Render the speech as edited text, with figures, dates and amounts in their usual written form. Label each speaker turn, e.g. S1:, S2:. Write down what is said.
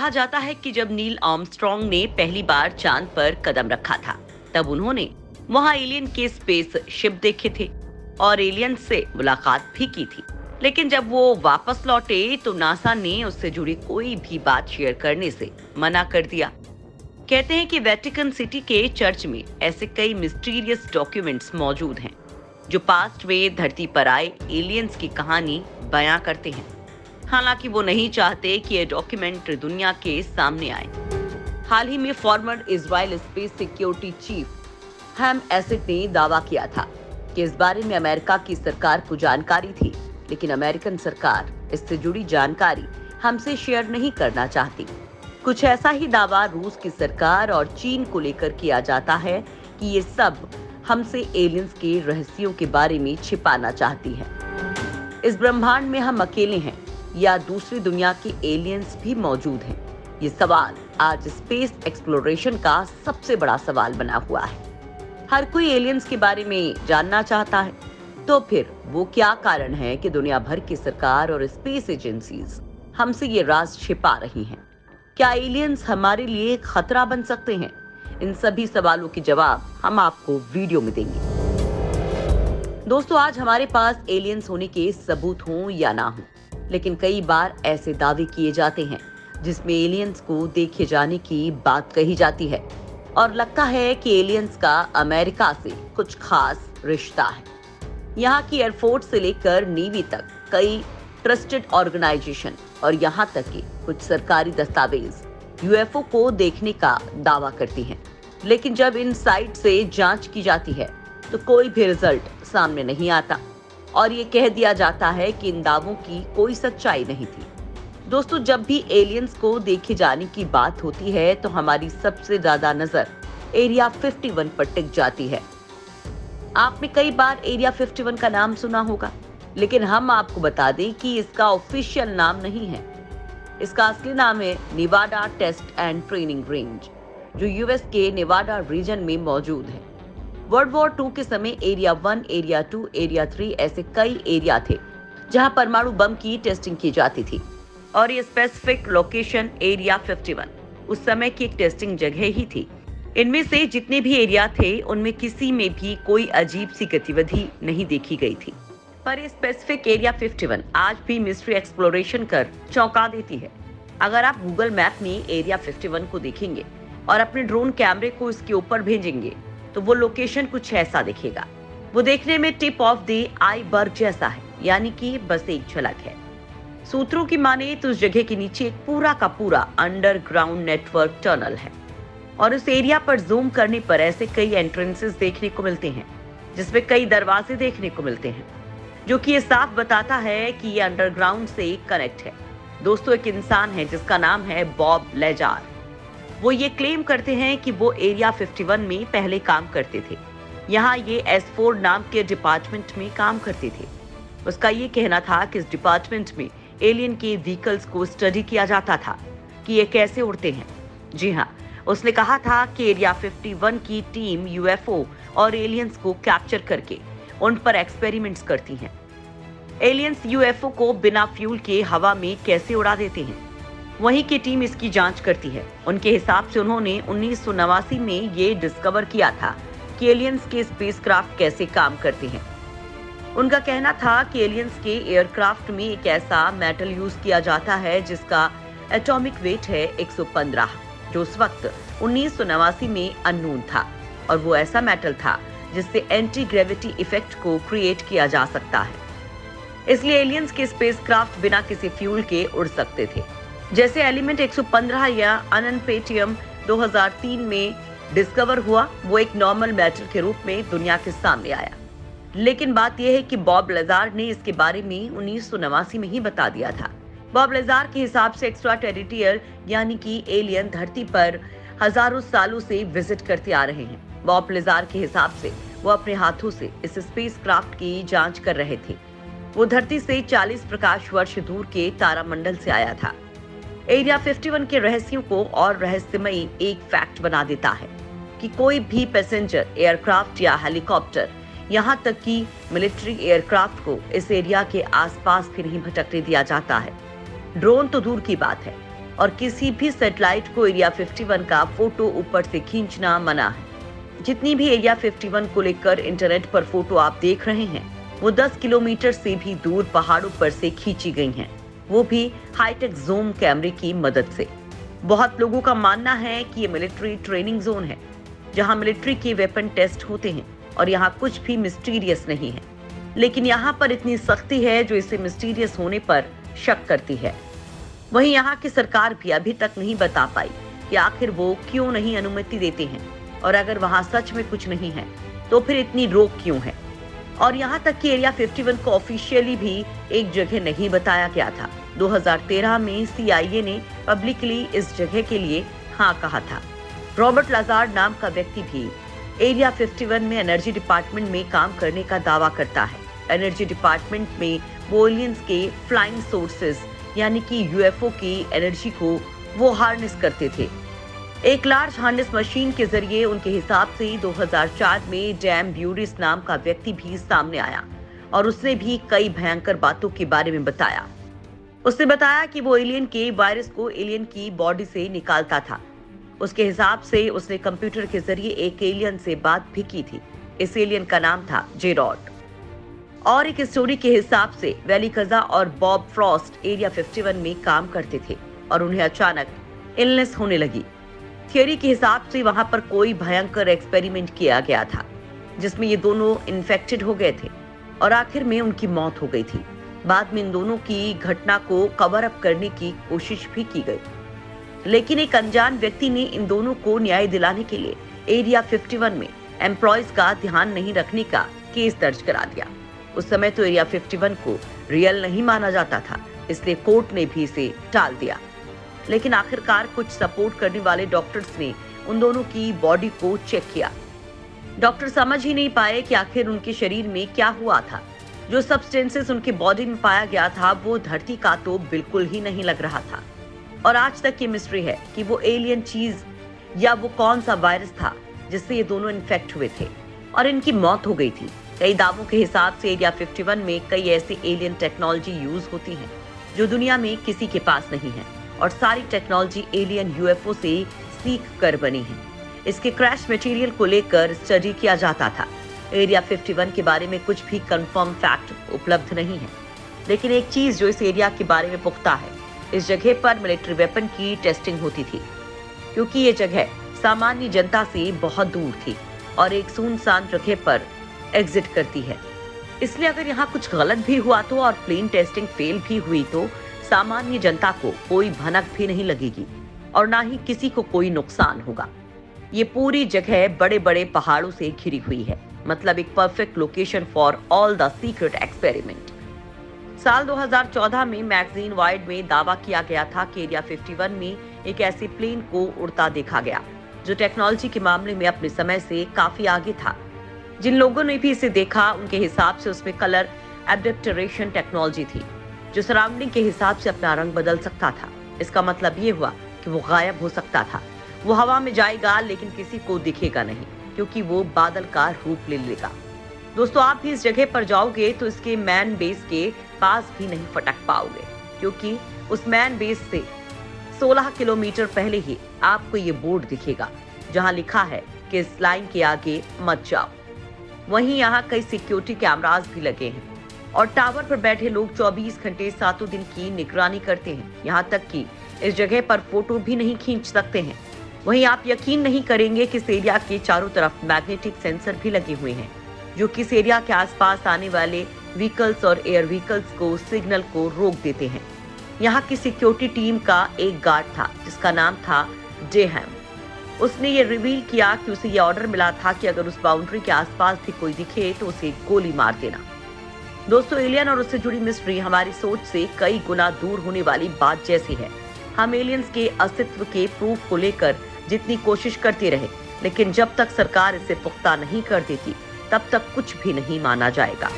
S1: कहा जाता है कि जब नील आर्मस्ट्रॉन्ग ने पहली बार चांद पर कदम रखा था, तब उन्होंने वहां एलियन के स्पेस शिप देखे थे और एलियन से मुलाकात भी की थी। लेकिन जब वो वापस लौटे तो नासा ने उससे जुड़ी कोई भी बात शेयर करने से मना कर दिया। कहते हैं कि वेटिकन सिटी के चर्च में ऐसे कई मिस्टीरियस डॉक्यूमेंट्स मौजूद हैं जो पास्ट में धरती पर आए एलियंस की कहानी बयां करते हैं। हालांकि वो नहीं चाहते कि ये डॉक्यूमेंट दुनिया के सामने आए। हाल ही में former Israel space security chief Haim Eshed ने दावा किया था कि इस बारे में अमेरिका की सरकार को जानकारी थी, लेकिन अमेरिकन सरकार इससे जुड़ी जानकारी हमसे शेयर नहीं करना चाहती। कुछ ऐसा ही दावा रूस की सरकार और चीन को लेकर किया जाता है कि ये सब हमसे एलियंस के रहस्यों के बारे में छिपाना चाहती है। इस ब्रह्मांड में हम अकेले हैं या दूसरी दुनिया के एलियंस भी मौजूद हैं? ये सवाल आज स्पेस एक्सप्लोरेशन का सबसे बड़ा सवाल बना हुआ है। हर कोई एलियंस के बारे में जानना चाहता है, तो फिर वो क्या कारण है कि दुनिया भर की सरकार और स्पेस एजेंसीज हमसे ये राज छिपा रही हैं? क्या एलियंस हमारे लिए खतरा बन सकते हैं? इन सभी सवालों के जवाब हम आपको वीडियो में देंगे। दोस्तों, आज हमारे पास एलियंस होने के सबूत हों या ना हो, लेकिन कई बार ऐसे दावे किए जाते हैं जिसमें एलियंस को देखे जाने की बात कही जाती है और लगता है कि एलियंस का अमेरिका से कुछ खास रिश्ता है। यहाँ की एयरफोर्स से लेकर नेवी तक कई ट्रस्टेड ऑर्गेनाइजेशन और यहाँ तक कि कुछ सरकारी दस्तावेज यूएफओ को देखने का दावा करती हैं। लेकिन जब इन साइट से जांच की जाती है तो कोई भी रिजल्ट सामने नहीं आता और ये कह दिया जाता है कि इन दावों की कोई सच्चाई नहीं थी। दोस्तों, जब भी एलियंस को देखे जाने की बात होती है तो हमारी सबसे ज्यादा नजर एरिया 51 पर टिक जाती है। आपने कई बार एरिया 51 का नाम सुना होगा, लेकिन हम आपको बता दें कि इसका ऑफिशियल नाम नहीं है। इसका असली नाम है Nevada test and training range, जो यूएस के नेवाडा रीजन में मौजूद है। वर्ल्ड वॉर 2 के समय एरिया 1, एरिया 2, एरिया 3 ऐसे कई एरिया थे जहां परमाणु बम की टेस्टिंग की जाती थी और ये स्पेसिफिक लोकेशन एरिया 51 उस समय की एक टेस्टिंग जगह ही थी। इनमें से जितने भी एरिया थे उनमें किसी में भी कोई अजीब सी गतिविधि नहीं देखी गई थी, पर ये स्पेसिफिक एरिया 51 आज भी मिस्ट्री एक्सप्लोरेशन कर चौंका देती है। अगर आप गूगल मैप में एरिया 51 को देखेंगे और अपने ड्रोन कैमरे को इसके ऊपर भेजेंगे तो वो लोकेशन कुछ ऐसा दिखेगा। वो देखने में टिप ऑफ द आइसबर्ग जैसा है, यानी कि बस एक झलक है। सूत्रों की माने तो उस जगह के नीचे एक पूरा का पूरा अंडरग्राउंड नेटवर्क टनल है और उस एरिया पर जूम करने पर ऐसे कई एंट्रेंसेस देखने को मिलते हैं जिसमें कई दरवाजे देखने को मिलते हैं, जो कि ये साफ बताता है कि ये अंडरग्राउंड से कनेक्ट है। दोस्तों, एक इंसान है जिसका नाम है बॉब लेजार। वो ये क्लेम करते हैं कि वो एरिया 51 में पहले काम करते थे। यहाँ ये S4 नाम के डिपार्टमेंट में काम करते थे। उसका ये कहना था कि इस डिपार्टमेंट में एलियन के व्हीकल्स को स्टडी किया जाता था कि ये कैसे उड़ते हैं। जी हाँ, उसने कहा था कि एरिया 51 की टीम यूएफओ और एलियंस को कैप्चर करके उन पर एक्सपेरिमेंट्स करती हैं। एलियंस यूएफओ को बिना फ्यूल के हवा में कैसे उड़ा देते हैं, वहीं की टीम इसकी जांच करती है। उनके हिसाब से उन्होंने 1989 में ये डिस्कवर किया था कि एलियंस के स्पेसक्राफ्ट कैसे काम करते हैं। उनका कहना था कि एलियंस के एयरक्राफ्ट में एक ऐसा मेटल यूज किया जाता है जिसका एटॉमिक वेट है 115, जो उस वक्त 1989 में अननोन था और वो ऐसा मेटल था जिससे एंटी ग्रेविटी इफेक्ट को क्रिएट किया जा सकता है। इसलिए एलियंस के स्पेसक्राफ्ट बिना किसी फ्यूल के उड़ सकते थे। जैसे एलिमेंट 115 या अननपेटियम 2003 में डिस्कवर हुआ, वो एक नॉर्मल मेटल के रूप में दुनिया के सामने आया। लेकिन बात यह है कि बॉब लेजार ने इसके बारे में 1989 में ही बता दिया था। बॉब लेजार के हिसाब से एक्स्ट्रा टेरिटोरियल यानी कि एलियन धरती पर हजारों सालों से विजिट करते आ रहे हैं। बॉब लेजार के हिसाब से वो अपने हाथों से इस स्पेसक्राफ्ट की जांच कर रहे थे। वो धरती से 40 प्रकाश वर्ष दूर के तारामंडल से आया था। एरिया 51 के रहस्यों को और रहस्यमयी एक फैक्ट बना देता है कि कोई भी पैसेंजर एयरक्राफ्ट या हेलीकॉप्टर, यहाँ तक कि मिलिट्री एयरक्राफ्ट को इस एरिया के आसपास भी नहीं भटकने दिया जाता है। ड्रोन तो दूर की बात है, और किसी भी सैटेलाइट को एरिया 51 का फोटो ऊपर से खींचना मना है। जितनी भी एरिया 51 को लेकर इंटरनेट पर फोटो आप देख रहे हैं, वो 10 किलोमीटर से भी दूर पहाड़ों पर से खींची गई हैं, वो भी हाईटेक जूम कैमरे की मदद से। बहुत लोगों का मानना है कि ये मिलिट्री ट्रेनिंग जोन है, जहां मिलिट्री के वेपन टेस्ट होते हैं और यहाँ कुछ भी मिस्टीरियस नहीं है। लेकिन यहाँ पर इतनी सख्ती है जो इसे मिस्टीरियस होने पर शक करती है। वहीं यहाँ की सरकार भी अभी तक नहीं बता पाई कि आखिर वो क्यों नहीं अनुमति देते हैं, और अगर वहाँ सच में कुछ नहीं है तो फिर इतनी रोक क्यों है। और यहाँ तक कि एरिया 51 को ऑफिशियली भी एक जगह नहीं बताया गया था। 2013 में CIA ने पब्लिकली इस जगह के लिए हाँ कहा था। रॉबर्ट लाजार्ड नाम का व्यक्ति भी एरिया 51 में एनर्जी डिपार्टमेंट में काम करने का दावा करता है। एनर्जी डिपार्टमेंट में वो एलियंस के फ्लाइंग सोर्सेज यानी कि UFO की एनर्जी को वो हार्नेस करते थे। एक लार्ज हार्नेस मशीन के जरिए उनके हिसाब से 2004 में डैम ब्यूरिस नाम का व्यक्ति भी सामने आया और उसने भी कई भयंकर बातों के बारे में बताया। उसने बताया कि वो एलियन के वायरस को एलियन की बॉडी से निकालता था। उसके हिसाब से उसने कंप्यूटर के जरिए एक एलियन से बात भी की थी। इस एलियन का नाम था जेरॉड। और एक स्टोरी के हिसाब से वैली कजा और बॉब फ्रॉस्ट एरिया 51 में काम करते थे और उन्हें अचानक इलनेस होने लगी। थियोरी के हिसाब से वहां पर कोई भयंकर एक्सपेरिमेंट किया गया था जिसमें ये दोनों इन्फेक्टेड हो गए थे और आखिर में उनकी मौत हो गई थी। बाद में इन दोनों की घटना को कवर अप करने की कोशिश भी की गई, लेकिन एक अनजान व्यक्ति ने इन दोनों को न्याय दिलाने के लिए एरिया 51 में एम्प्लॉयज का ध्यान नहीं रखने का केस दर्ज करा दिया। उस समय तो एरिया 51 को रियल नहीं माना जाता था, इसलिए कोर्ट ने भी इसे टाल दिया। लेकिन आखिरकार कुछ सपोर्ट करने वाले डॉक्टर्स ने उन दोनों की बॉडी को चेक किया। डॉक्टर समझ ही नहीं पाए कि आखिर उनके शरीर में क्या हुआ था। जो सब्सटेंसेस उनके बॉडी में पाया गया था वो धरती का तो बिल्कुल ही नहीं लग रहा था। और आज तक ये मिस्ट्री है कि वो एलियन चीज या वो कौन सा वायरस था जिससे ये दोनों इन्फेक्ट हुए थे और इनकी मौत हो गई थी। कई दावों के हिसाब से एरिया 51 में कई ऐसी एलियन टेक्नोलॉजी यूज होती है जो दुनिया में किसी के पास नहीं है, और सारी टेक्नोलॉजी एलियन UFO से सीख कर बनी है। इसके क्रैश मटेरियल को लेकर स्टडी किया जाता था। एरिया 51 के बारे में कुछ भी कंफर्म फैक्ट उपलब्ध नहीं है, लेकिन एक चीज जो इस एरिया के बारे में पुख्ता है, इस जगह पर मिलिट्री वेपन की टेस्टिंग होती थी, क्योंकि ये जगह सामान्य जनता से बहुत दूर थी और एक सुनसान जगह पर एग्जिट करती है। इसलिए अगर यहाँ कुछ गलत भी हुआ तो और प्लेन टेस्टिंग फेल भी हुई तो सामान्य जनता को कोई भनक भी नहीं लगेगी और ना ही किसी को कोई नुकसान होगा। ये पूरी जगह बड़े बड़े पहाड़ों से घिरी हुई है, मतलब एक perfect location for all the secret experiment. साल 2014 में मैगजीन वाइड में दावा किया गया था कि एरिया 51 में एक ऐसे प्लेन को उड़ता देखा गया जो टेक्नोलॉजी के मामले में अपने समय से काफी आगे था। जिन लोगों ने भी इसे देखा उनके हिसाब से उसमें कलर एडेप्टरेशन टेक्नोलॉजी थी जो सराउंडिंग के हिसाब से अपना रंग बदल सकता था। इसका मतलब ये हुआ कि वो गायब हो सकता था। वो हवा में जाएगा लेकिन किसी को दिखेगा नहीं, क्योंकि वो बादल का रूप ले लेगा। दोस्तों, आप भी इस जगह पर जाओगे तो इसके मैन बेस के पास भी नहीं फटक पाओगे, क्योंकि उस मैन बेस से 16 किलोमीटर पहले ही आपको ये बोर्ड दिखेगा जहां लिखा है कि इस लाइन के आगे मत जाओ। वहीं यहाँ कई सिक्योरिटी कैमरास भी लगे हैं और टावर पर बैठे लोग 24 घंटे 7 दिन की निगरानी करते हैं। यहाँ तक कि इस जगह पर फोटो भी नहीं खींच सकते हैं। वहीं आप यकीन नहीं करेंगे कि इस एरिया के चारों तरफ मैग्नेटिक सेंसर भी लगे हुए हैं जो कि इस एरिया के आसपास आने वाले व्हीकल्स और एयर व्हीकल्स को सिग्नल को रोक देते हैं। यहाँ की सिक्योरिटी टीम का एक गार्ड था जिसका नाम था डेहम। उसने ये रिवील किया कि उसे ये ऑर्डर मिला था कि अगर उस बाउंड्री के आसपास भी कोई दिखे तो उसे गोली मार देना। दोस्तों, एलियन और उससे जुड़ी मिस्ट्री हमारी सोच से कई गुना दूर होने वाली बात जैसी है। हम एलियंस के अस्तित्व के प्रूफ को लेकर जितनी कोशिश करते रहे, लेकिन जब तक सरकार इसे पुख्ता नहीं कर देती तब तक कुछ भी नहीं माना जाएगा।